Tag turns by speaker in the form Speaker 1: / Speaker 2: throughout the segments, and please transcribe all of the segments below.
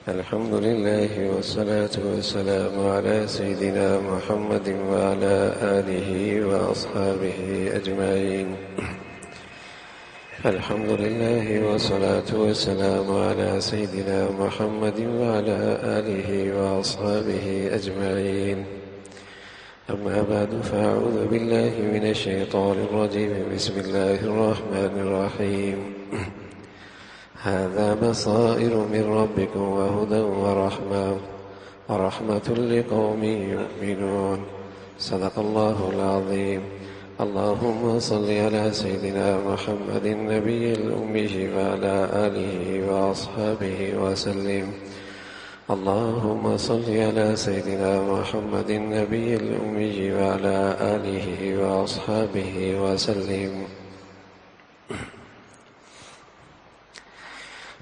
Speaker 1: الحمد لله والصلاة والسلام على سيدنا محمد وعلى آله وأصحابه أجمعين. الحمد لله والصلاة والسلام على سيدنا محمد وعلى آله وأصحابه أجمعين. أما بعد فأعوذ بالله من الشيطان الرجيم. بسم الله الرحمن الرحيم. هذا بصائر من ربكم وهدى ورحمة لقوم يؤمنون. صدق الله العظيم. اللهم صل على سيدنا محمد النبي الأمي وعلى آله وأصحابه وسلم. اللهم صل على سيدنا محمد النبي الأمي وعلى آله وأصحابه وسلم.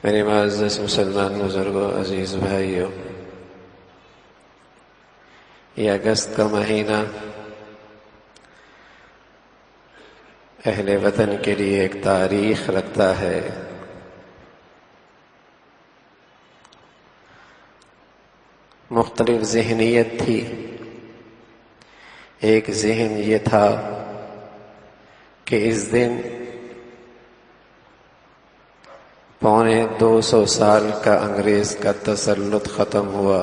Speaker 1: میرے معزز مسلمان بزرگوں، عزیز بھائیوں، یہ اگست کا مہینہ اہل وطن کے لیے ایک تاریخ رکھتا ہے. مختلف ذہنیت تھی. ایک ذہن یہ تھا کہ اس دن 250 سال کا انگریز کا تسلط ختم ہوا.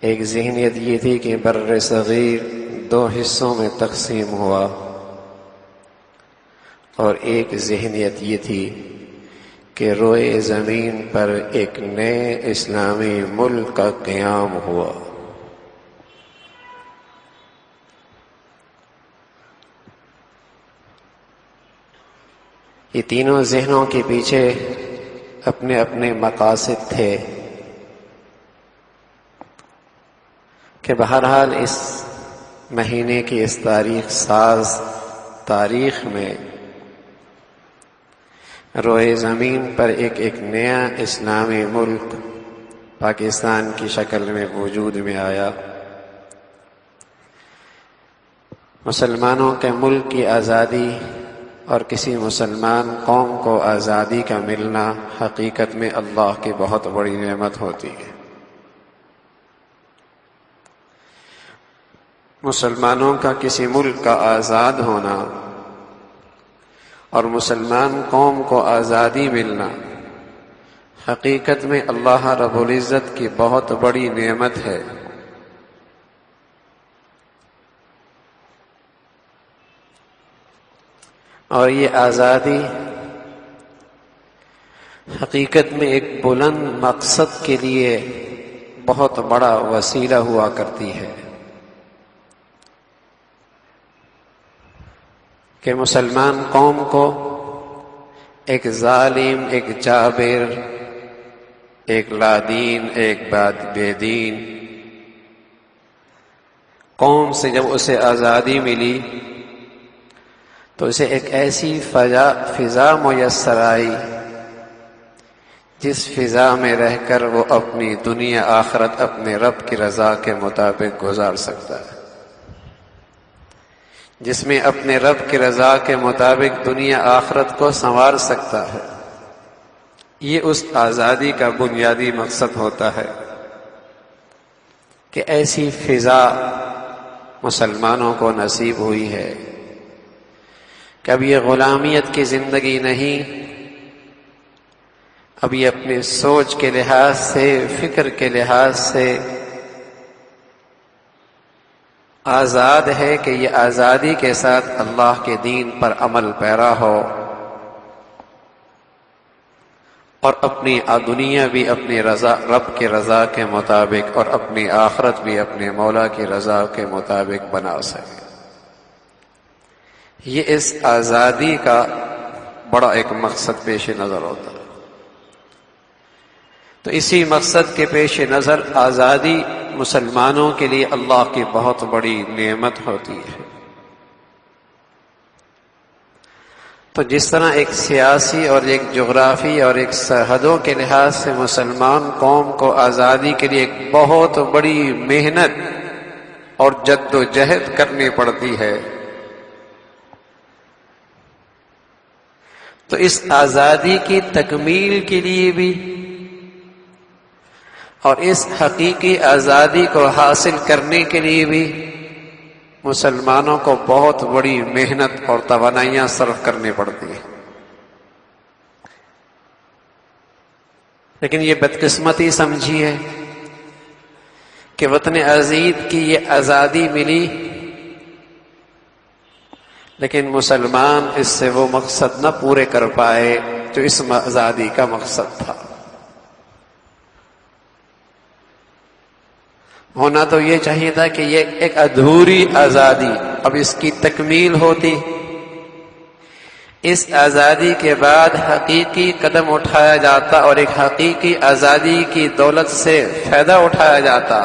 Speaker 1: ایک ذہنیت یہ تھی کہ بر صغیر 2 حصوں میں تقسیم ہوا، اور ایک ذہنیت یہ تھی کہ روئے زمین پر ایک نئے اسلامی ملک کا قیام ہوا. یہ تینوں ذہنوں کے پیچھے اپنے اپنے مقاصد تھے کہ بہرحال اس مہینے کی اس تاریخ ساز تاریخ میں روئے زمین پر ایک نیا اسلامی ملک پاکستان کی شکل میں وجود میں آیا. مسلمانوں کے ملک کی آزادی اور کسی مسلمان قوم کو آزادی کا ملنا حقیقت میں اللہ کی بہت بڑی نعمت ہوتی ہے. مسلمانوں کا کسی ملک کا آزاد ہونا اور مسلمان قوم کو آزادی ملنا حقیقت میں اللہ رب العزت کی بہت بڑی نعمت ہے. اور یہ آزادی حقیقت میں ایک بلند مقصد کے لیے بہت بڑا وسیلہ ہوا کرتی ہے کہ مسلمان قوم کو ایک ظالم، ایک جابر، ایک لادین، ایک بے دین قوم سے جب اسے آزادی ملی تو اسے ایک ایسی فضا میسر آئی جس فضا میں رہ کر وہ اپنی دنیا آخرت اپنے رب کی رضا کے مطابق گزار سکتا ہے، جس میں اپنے رب کی رضا کے مطابق دنیا آخرت کو سنوار سکتا ہے. یہ اس آزادی کا بنیادی مقصد ہوتا ہے کہ ایسی فضا مسلمانوں کو نصیب ہوئی ہے کہ اب یہ غلامیت کی زندگی نہیں، اب یہ اپنے سوچ کے لحاظ سے، فکر کے لحاظ سے آزاد ہے کہ یہ آزادی کے ساتھ اللہ کے دین پر عمل پیرا ہو اور اپنی دنیا بھی اپنی رب کی رضا کے مطابق اور اپنی آخرت بھی اپنے مولا کی رضا کے مطابق بنا سکے. یہ اس آزادی کا بڑا ایک مقصد پیش نظر ہوتا ہے. تو اسی مقصد کے پیش نظر آزادی مسلمانوں کے لیے اللہ کی بہت بڑی نعمت ہوتی ہے. تو جس طرح ایک سیاسی اور ایک جغرافی اور ایک سرحدوں کے لحاظ سے مسلمان قوم کو آزادی کے لیے ایک بہت بڑی محنت اور جد و جہد کرنی پڑتی ہے، تو اس آزادی کی تکمیل کے لیے بھی اور اس حقیقی آزادی کو حاصل کرنے کے لیے بھی مسلمانوں کو بہت بڑی محنت اور توانائیاں صرف کرنی پڑتی ہیں. لیکن یہ بدقسمتی سمجھیے کہ وطن عزیز کی یہ آزادی ملی، لیکن مسلمان اس سے وہ مقصد نہ پورے کر پائے جو اس آزادی کا مقصد تھا. ہونا تو یہ چاہیے تھا کہ یہ ایک ادھوری آزادی اب اس کی تکمیل ہوتی، اس آزادی کے بعد حقیقی قدم اٹھایا جاتا اور ایک حقیقی آزادی کی دولت سے فائدہ اٹھایا جاتا.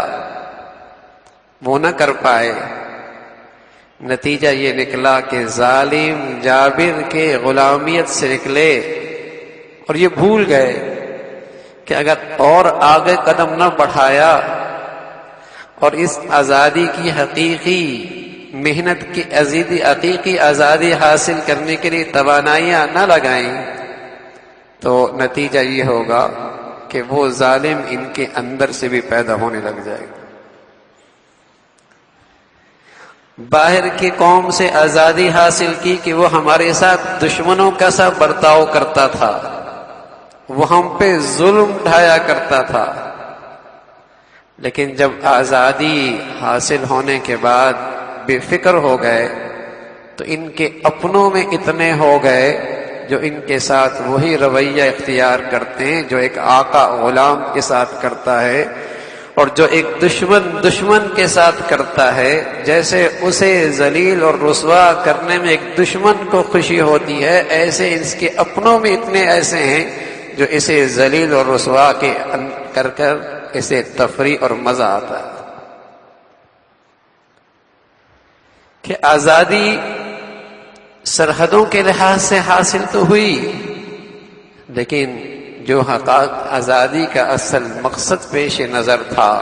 Speaker 1: وہ نہ کر پائے. نتیجہ یہ نکلا کہ ظالم جابر کے غلامیت سے نکلے اور یہ بھول گئے کہ اگر اور آگے قدم نہ بڑھایا اور اس آزادی کی حقیقی محنت کی حقیقی آزادی حاصل کرنے کے لیے توانائیاں نہ لگائیں تو نتیجہ یہ ہوگا کہ وہ ظالم ان کے اندر سے بھی پیدا ہونے لگ جائے گا. باہر کی قوم سے آزادی حاصل کی کہ وہ ہمارے ساتھ دشمنوں کا سا برتاؤ کرتا تھا، وہ ہم پہ ظلم ڈھایا کرتا تھا. لیکن جب آزادی حاصل ہونے کے بعد بے فکر ہو گئے تو ان کے اپنوں میں اتنے ہو گئے جو ان کے ساتھ وہی رویہ اختیار کرتے ہیں جو ایک آقا غلام کے ساتھ کرتا ہے اور جو ایک دشمن کے ساتھ کرتا ہے. جیسے اسے ذلیل اور رسوا کرنے میں ایک دشمن کو خوشی ہوتی ہے، ایسے اس کے اپنوں میں اتنے ایسے ہیں جو اسے ذلیل اور رسوا کے کر اسے تفریح اور مزہ آتا ہے. کہ آزادی سرحدوں کے لحاظ سے حاصل تو ہوئی، لیکن جو حقائق آزادی کا اصل مقصد پیش نظر تھا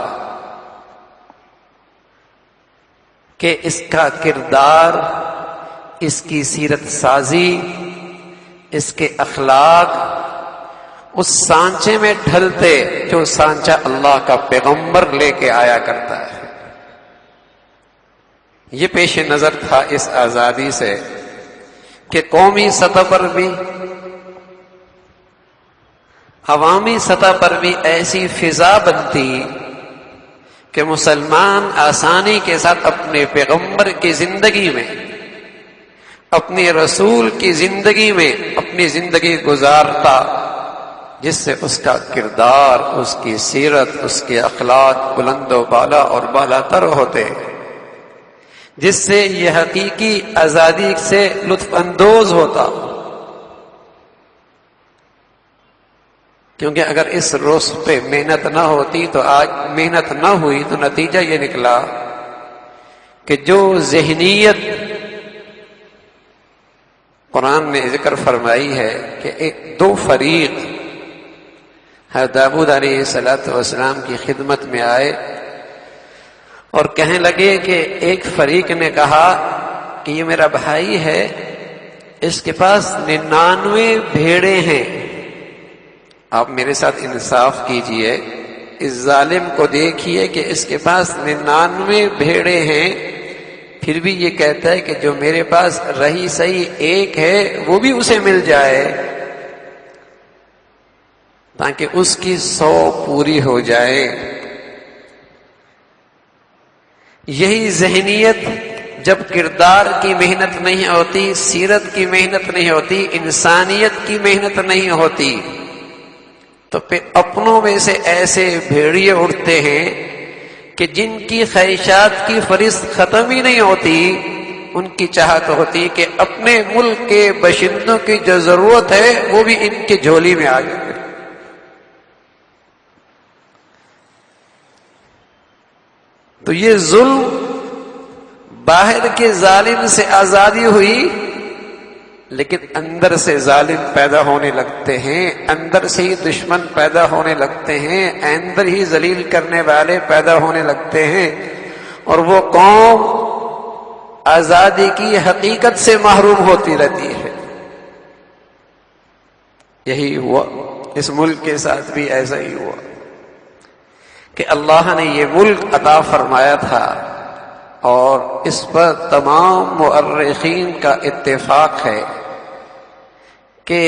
Speaker 1: کہ اس کا کردار، اس کی سیرت سازی، اس کے اخلاق اس سانچے میں ڈھلتے جو سانچہ اللہ کا پیغمبر لے کے آیا کرتا ہے. یہ پیش نظر تھا اس آزادی سے کہ قومی سطح پر بھی عوامی سطح پر بھی ایسی فضا بنتی کہ مسلمان آسانی کے ساتھ اپنے پیغمبر کی زندگی میں، اپنے رسول کی زندگی میں اپنی زندگی گزارتا، جس سے اس کا کردار، اس کی سیرت، اس کے اخلاق بلند و بالا اور بالا تر ہوتے، جس سے یہ حقیقی آزادی سے لطف اندوز ہوتا. کیونکہ اگر اس روز پہ محنت نہ ہوتی تو آج محنت نہ ہوئی تو نتیجہ یہ نکلا کہ جو ذہنیت قرآن نے ذکر فرمائی ہے کہ دو فریق حضرت داؤد علیہ السلام کی خدمت میں آئے اور کہنے لگے کہ ایک فریق نے کہا کہ یہ میرا بھائی ہے، اس کے پاس 99 بھیڑیں ہیں، آپ میرے ساتھ انصاف کیجئے، اس ظالم کو دیکھیے کہ اس کے پاس 99 بھیڑیں ہیں، پھر بھی یہ کہتا ہے کہ جو میرے پاس رہی صحیح ایک ہے وہ بھی اسے مل جائے تاکہ اس کی 100 پوری ہو جائے. یہی ذہنیت جب کردار کی محنت نہیں ہوتی، سیرت کی محنت نہیں ہوتی، انسانیت کی محنت نہیں ہوتی، تو پھر اپنوں میں سے ایسے بھیڑیے اٹھتے ہیں کہ جن کی خواہشات کی فہرست ختم ہی نہیں ہوتی. ان کی چاہت ہوتی کہ اپنے ملک کے باشندوں کی جو ضرورت ہے وہ بھی ان کی جھولی میں آ جائے. تو یہ ظلم باہر کے ظالم سے آزادی ہوئی، لیکن اندر سے ظالم پیدا ہونے لگتے ہیں، اندر سے ہی دشمن پیدا ہونے لگتے ہیں، اندر ہی ذلیل کرنے والے پیدا ہونے لگتے ہیں، اور وہ قوم آزادی کی حقیقت سے محروم ہوتی رہتی ہے. یہی ہوا، اس ملک کے ساتھ بھی ایسا ہی ہوا کہ اللہ نے یہ ملک عطا فرمایا تھا، اور اس پر تمام مؤرخین کا اتفاق ہے کہ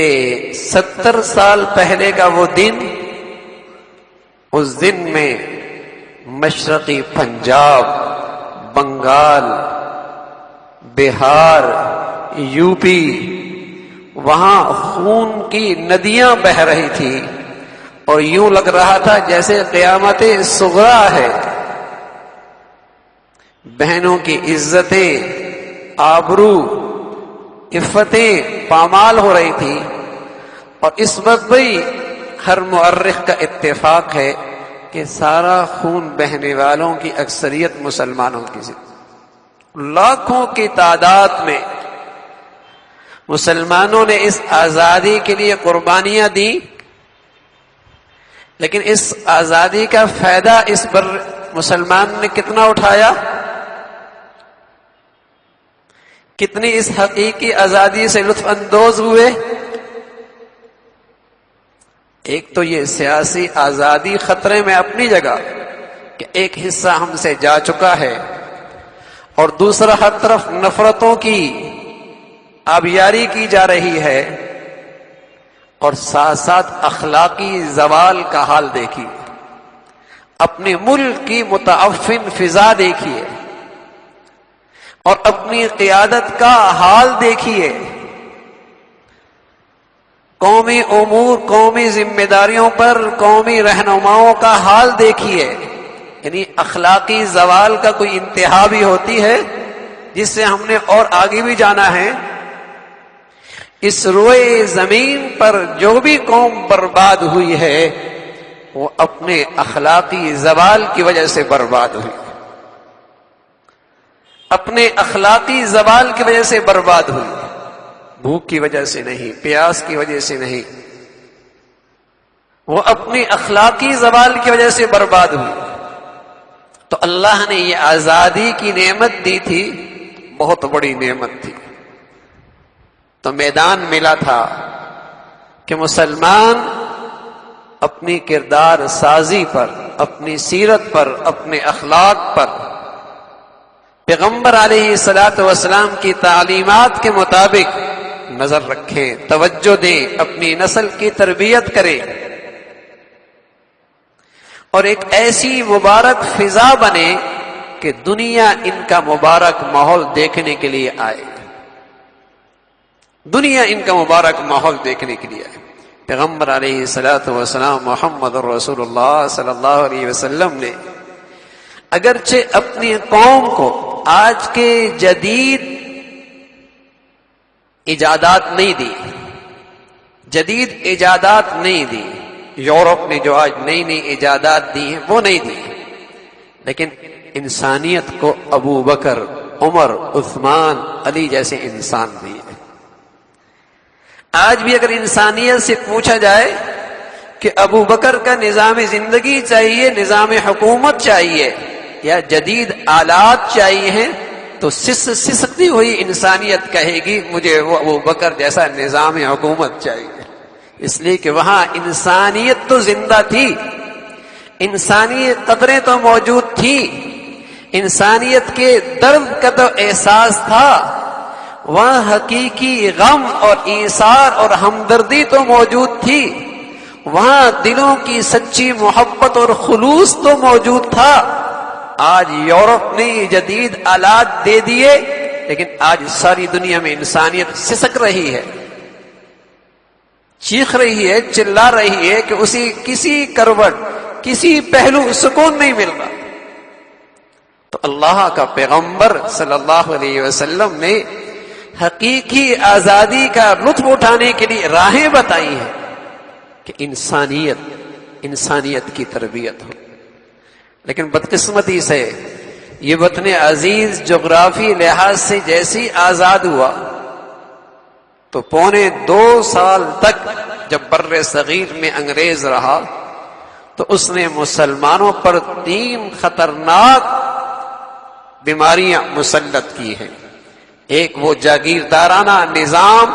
Speaker 1: 70 سال پہلے کا وہ دن، اس دن میں مشرقی پنجاب، بنگال، بہار، یو پی، وہاں خون کی ندیاں بہہ رہی تھی، اور یوں لگ رہا تھا جیسے قیامت صغریٰ ہے۔ بہنوں کی عزتیں، آبرو، عفتیں پامال ہو رہی تھی، اور اس وقت بھی ہر مورخ کا اتفاق ہے کہ سارا خون بہنے والوں کی اکثریت مسلمانوں کی تھی۔ لاکھوں کی تعداد میں مسلمانوں نے اس آزادی کے لیے قربانیاں دی، لیکن اس آزادی کا فائدہ اس پر مسلمان نے کتنا اٹھایا؟ کتنی اس حقیقی آزادی سے لطف اندوز ہوئے؟ ایک تو یہ سیاسی آزادی خطرے میں اپنی جگہ کہ ایک حصہ ہم سے جا چکا ہے، اور دوسرا ہر طرف نفرتوں کی آبیاری کی جا رہی ہے، اور ساتھ ساتھ اخلاقی زوال کا حال دیکھیے، اپنے ملک کی متعفن فضا دیکھیے، اور اپنی قیادت کا حال دیکھیے، قومی امور، قومی ذمہ داریوں پر قومی رہنماؤں کا حال دیکھیے۔ یعنی اخلاقی زوال کا کوئی انتہا بھی ہوتی ہے جس سے ہم نے اور آگے بھی جانا ہے۔ اس روئے زمین پر جو بھی قوم برباد ہوئی ہے وہ اپنے اخلاقی زوال کی وجہ سے برباد ہوئی، اپنے اخلاقی زوال کی وجہ سے برباد ہوئی، بھوک کی وجہ سے نہیں، پیاس کی وجہ سے نہیں، وہ اپنی اخلاقی زوال کی وجہ سے برباد ہوئی۔ تو اللہ نے یہ آزادی کی نعمت دی تھی، بہت بڑی نعمت تھی، تو میدان ملا تھا کہ مسلمان اپنی کردار سازی پر، اپنی سیرت پر، اپنے اخلاق پر پیغمبر علیہ الصلوۃ والسلام کی تعلیمات کے مطابق نظر رکھیں، توجہ دیں، اپنی نسل کی تربیت کریں، اور ایک ایسی مبارک فضا بنے کہ دنیا ان کا مبارک ماحول دیکھنے کے لیے آئے، دنیا ان کا مبارک ماحول دیکھنے کے لیے آئے۔ پیغمبر علیہ الصلوۃ والسلام محمد رسول اللہ صلی اللہ علیہ وسلم نے اگرچہ اپنی قوم کو آج کے جدید ایجادات نہیں دی، جدید ایجادات نہیں دی، یورپ نے جو آج نئی نئی ایجادات دی ہیں وہ نہیں دی، لیکن انسانیت کو ابو بکر، عمر، عثمان، علی جیسے انسان دیے۔ آج بھی اگر انسانیت سے پوچھا جائے کہ ابو بکر کا نظام زندگی چاہیے، نظام حکومت چاہیے، یا جدید آلات چاہیے ہیں، تو سسکتی ہوئی انسانیت کہے گی مجھے وہ ابو بکر جیسا نظام حکومت چاہیے، اس لیے کہ وہاں انسانیت تو زندہ تھی، انسانی قدریں تو موجود تھی، انسانیت کے درد کا تو احساس تھا، وہاں حقیقی غم اور ایثار اور ہمدردی تو موجود تھی، وہاں دلوں کی سچی محبت اور خلوص تو موجود تھا۔ آج یورپ نے جدید آلات دے دیے، لیکن آج ساری دنیا میں انسانیت سسک رہی ہے، چیخ رہی ہے، چلا رہی ہے کہ اسی کسی کروٹ، کسی پہلو سکون نہیں مل رہا۔ تو اللہ کا پیغمبر صلی اللہ علیہ وسلم نے حقیقی آزادی کا لطف اٹھانے کے لیے راہیں بتائی ہیں کہ انسانیت کی تربیت ہو، لیکن بدقسمتی سے یہ وطن عزیز جغرافی لحاظ سے جیسی آزاد ہوا تو 2.25 سال تک جب بر صغیر میں انگریز رہا تو اس نے مسلمانوں پر 3 خطرناک بیماریاں مسلط کی ہیں۔ ایک وہ جاگیردارانہ نظام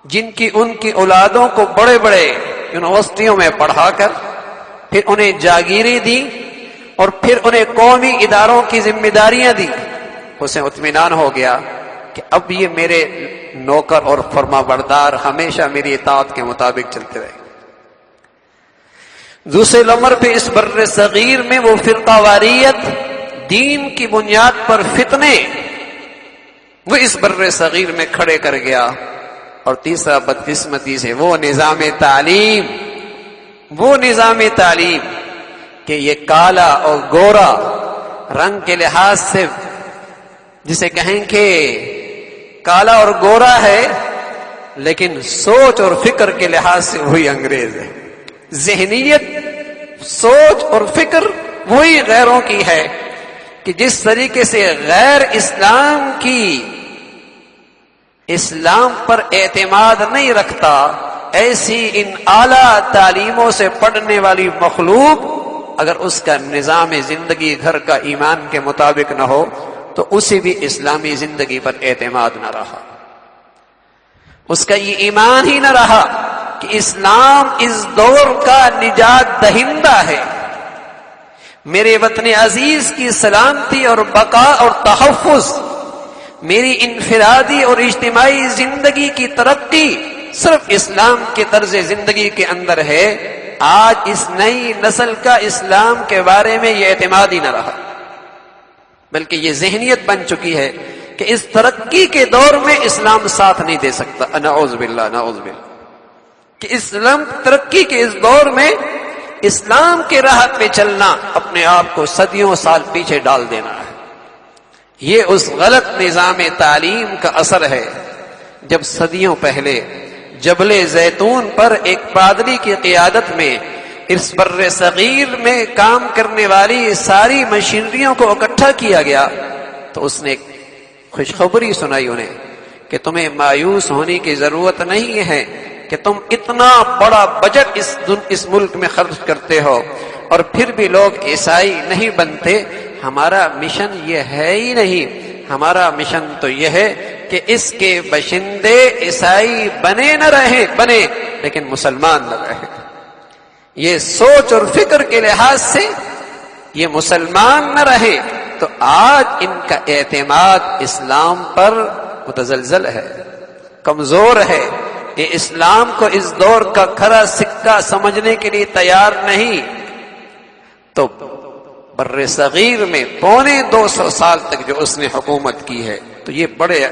Speaker 1: جن کی ان کی اولادوں کو بڑے بڑے یونیورسٹیوں میں پڑھا کر پھر انہیں جاگیریں دی اور پھر انہیں قومی اداروں کی ذمہ داریاں دی، اسے اطمینان ہو گیا کہ اب یہ میرے نوکر اور فرما بردار ہمیشہ میری اطاعت کے مطابق چلتے رہے۔ دوسرے نمبر پہ اس بر صغیر میں وہ فرقہ واریت، دین کی بنیاد پر فتنے، وہ اس بر صغیر میں کھڑے کر گیا۔ اور تیسرا بدقسمتی سے وہ نظام تعلیم کہ یہ کالا اور گورا رنگ کے لحاظ سے جسے کہیں کہ کالا اور گورا ہے، لیکن سوچ اور فکر کے لحاظ سے وہی انگریز ہے، ذہنیت، سوچ اور فکر وہی غیروں کی ہے کہ جس طریقے سے غیر اسلام پر اعتماد نہیں رکھتا، ایسی ان اعلیٰ تعلیموں سے پڑھنے والی مخلوق اگر اس کا نظام زندگی گھر کا ایمان کے مطابق نہ ہو تو اسے بھی اسلامی زندگی پر اعتماد نہ رہا، اس کا یہ ایمان ہی نہ رہا کہ اسلام اس دور کا نجات دہندہ ہے، میرے وطن عزیز کی سلامتی اور بقا اور تحفظ، میری انفرادی اور اجتماعی زندگی کی ترقی صرف اسلام کے طرز زندگی کے اندر ہے۔ آج اس نئی نسل کا اسلام کے بارے میں یہ اعتماد ہی نہ رہا، بلکہ یہ ذہنیت بن چکی ہے کہ اس ترقی کے دور میں اسلام ساتھ نہیں دے سکتا۔ نعوذ باللہ، نعوذ باللہ، کہ اسلام ترقی کے اس دور میں اسلام کے راہ پہ چلنا اپنے آپ کو صدیوں سال پیچھے ڈال دینا ہے۔ یہ اس غلط نظام تعلیم کا اثر ہے۔ جب صدیوں پہلے جبل زیتون پر ایک پادری کی قیادت میں اس بر صغیر میں کام کرنے والی ساری مشینریوں کو اکٹھا کیا گیا تو اس نے ایک خوشخبری سنائی انہیں کہ تمہیں مایوس ہونے کی ضرورت نہیں ہے کہ تم اتنا بڑا بجٹ اس ملک میں خرچ کرتے ہو اور پھر بھی لوگ عیسائی نہیں بنتے۔ ہمارا مشن یہ ہے ہی نہیں، ہمارا مشن تو یہ ہے کہ اس کے باشندے عیسائی بنے لیکن مسلمان نہ رہے۔ یہ سوچ اور فکر کے لحاظ سے یہ مسلمان نہ رہے تو آج ان کا اعتماد اسلام پر متزلزل ہے، کمزور ہے، یہ اسلام کو اس دور کا کھرا سکہ سمجھنے کے لیے تیار نہیں۔ تو بر صغیر میں 250 سال تک جو اس نے حکومت کی ہے تو یہ بڑے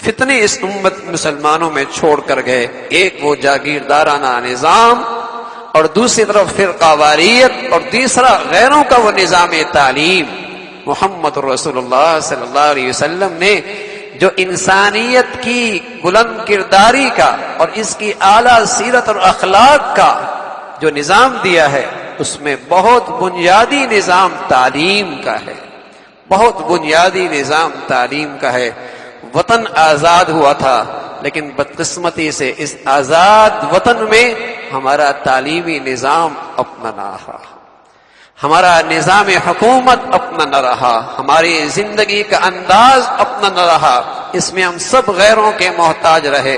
Speaker 1: فتنے اس امت مسلمانوں میں چھوڑ کر گئے، ایک وہ جاگیردارانہ نظام اور دوسری طرف فرقہ واریت اور تیسرا غیروں کا وہ نظام تعلیم۔ محمد رسول اللہ صلی اللہ علیہ وسلم نے جو انسانیت کی بلند کرداری کا اور اس کی اعلیٰ سیرت اور اخلاق کا جو نظام دیا ہے اس میں بہت بنیادی نظام تعلیم کا ہے، بہت بنیادی نظام تعلیم کا ہے۔ وطن آزاد ہوا تھا لیکن بدقسمتی سے اس آزاد وطن میں ہمارا تعلیمی نظام اپنا نہ رہا، ہمارا نظام حکومت اپنا نہ رہا، ہماری زندگی کا انداز اپنا نہ رہا، اس میں ہم سب غیروں کے محتاج رہے۔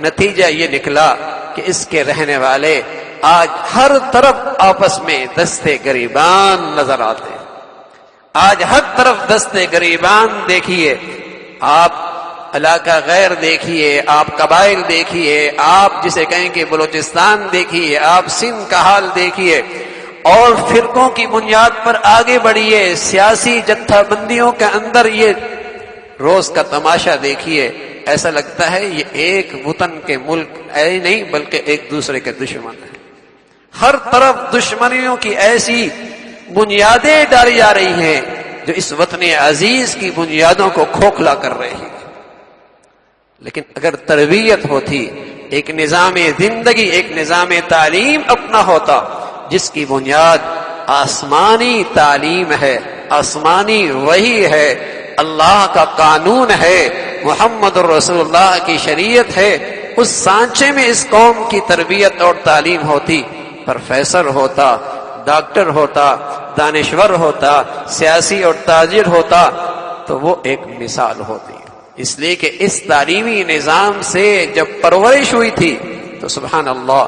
Speaker 1: نتیجہ یہ نکلا کہ اس کے رہنے والے آج ہر طرف آپس میں دستے گریبان نظر آتے ہیں۔ آج ہر طرف دستے گریبان دیکھیے، آپ علاقہ غیر دیکھیے، آپ قبائل دیکھیے، آپ جسے کہیں کہ بلوچستان دیکھیے، آپ سندھ کا حال دیکھیے اور فرقوں کی بنیاد پر آگے بڑھیے، سیاسی جتھا بندیوں کے اندر یہ روز کا تماشا دیکھیے، ایسا لگتا ہے یہ ایک وطن کے ملک نہیں بلکہ ایک دوسرے کے دشمن ہیں۔ ہر طرف دشمنیوں کی ایسی بنیادیں ڈالی جا رہی ہیں جو اس وطن عزیز کی بنیادوں کو کھوکھلا کر رہی ہیں۔ لیکن اگر تربیت ہوتی، ایک نظام زندگی، ایک نظام تعلیم اپنا ہوتا جس کی بنیاد آسمانی تعلیم ہے، آسمانی وحی ہے، اللہ کا قانون ہے، محمد رسول اللہ کی شریعت ہے، اس سانچے میں اس قوم کی تربیت اور تعلیم ہوتی، پروفیسر ہوتا، ڈاکٹر ہوتا، دانشور ہوتا، سیاسی اور تاجر ہوتا تو وہ ایک مثال ہوتی۔ اس لیے کہ اس تعلیمی نظام سے جب پرورش ہوئی تھی تو سبحان اللہ،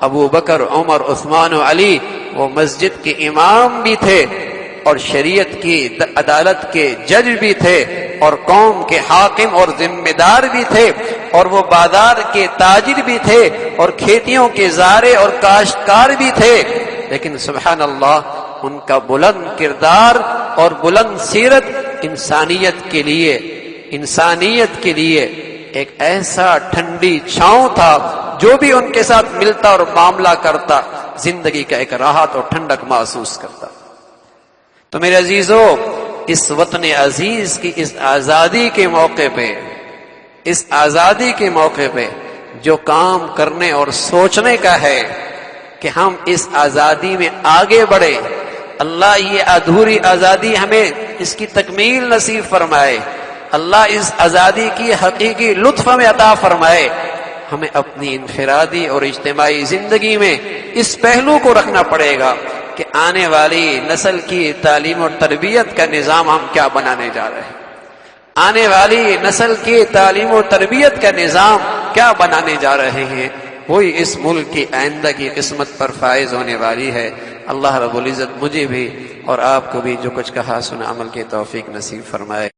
Speaker 1: ابو بکر، عمر، عثمان و علی وہ مسجد کے امام بھی تھے اور شریعت کی عدالت کے جج بھی تھے اور قوم کے حاکم اور ذمہ دار بھی تھے اور وہ بازار کے تاجر بھی تھے اور کھیتیوں کے زارع اور کاشتکار بھی تھے، لیکن سبحان اللہ ان کا بلند کردار اور بلند سیرت انسانیت کے لیے ایک ایسا ٹھنڈی چھاؤں تھا، جو بھی ان کے ساتھ ملتا اور معاملہ کرتا زندگی کا ایک راحت اور ٹھنڈک محسوس کرتا۔ تو میرے عزیزو، اس وطن عزیز کی اس آزادی کے موقع پہ جو کام کرنے اور سوچنے کا ہے کہ ہم اس آزادی میں آگے بڑھیں، اللہ یہ ادھوری آزادی ہمیں اس کی تکمیل نصیب فرمائے، اللہ اس آزادی کی حقیقی لطف ہمیں عطا فرمائے۔ ہمیں اپنی انفرادی اور اجتماعی زندگی میں اس پہلو کو رکھنا پڑے گا کہ آنے والی نسل کی تعلیم اور تربیت کا نظام ہم کیا بنانے جا رہے ہیں، آنے والی نسل کی تعلیم و تربیت کا نظام کیا بنانے جا رہے ہیں، وہی اس ملک کی آئندہ کی قسمت پر فائز ہونے والی ہے۔ اللہ رب العزت مجھے بھی اور آپ کو بھی جو کچھ کہا سنا عمل کی توفیق نصیب فرمائے۔